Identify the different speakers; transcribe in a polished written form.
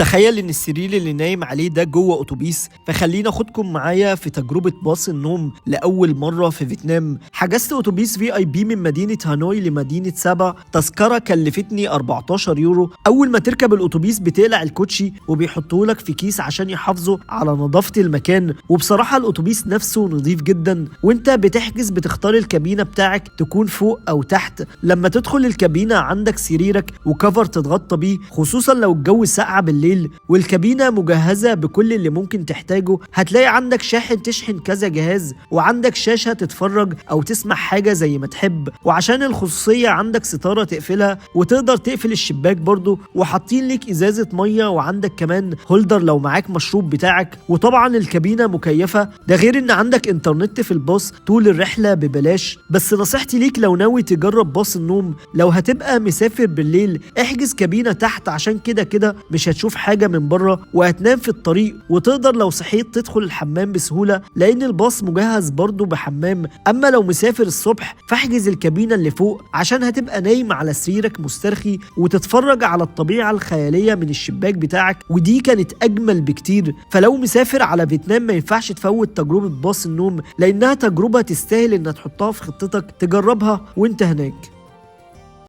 Speaker 1: تخيل ان السرير اللي نايم عليه ده جوه اتوبيس. فخلينا اخدكم معايا في تجربه باص النوم لاول مره في فيتنام. حجزت اتوبيس في اي بي من مدينه هانوي لمدينه سابا. تذكره كلفتني 14 يورو. اول ما تركب الاتوبيس بتقلع الكوتشي وبيحطوه لك في كيس عشان يحافظوا على نظافه المكان. وبصراحه الاتوبيس نفسه نظيف جدا. وانت بتحجز بتختار الكابينه بتاعك تكون فوق او تحت. لما تدخل الكابينه عندك سريرك وكفر تتغطى بيه، خصوصا لو الجو ساقع بالليل. والكابينه مجهزه بكل اللي ممكن تحتاجه. هتلاقي عندك شاحن تشحن كذا جهاز، وعندك شاشه تتفرج او تسمع حاجه زي ما تحب. وعشان الخصوصيه عندك ستاره تقفلها وتقدر تقفل الشباك برضو. وحاطين لك ازازه ميه، وعندك كمان هولدر لو معاك مشروب بتاعك. وطبعا الكابينه مكيفه، ده غير ان عندك انترنت في الباص طول الرحله ببلاش. بس نصيحتي ليك لو ناوي تجرب باص النوم، لو هتبقى مسافر بالليل احجز كابينه تحت، عشان كده مش هتشوف حاجه من بره وهتنام في الطريق. وتقدر لو صحيت تدخل الحمام بسهوله، لان الباص مجهز برضو بحمام. اما لو مسافر الصبح فاحجز الكابينه اللي فوق، عشان هتبقى نايم على سريرك مسترخي وتتفرج على الطبيعه الخياليه من الشباك بتاعك، ودي كانت اجمل بكتير. فلو مسافر على فيتنام ما ينفعش تفوت تجربه باص النوم، لانها تجربه تستاهل انها تحطها في خطتك تجربها وانت هناك.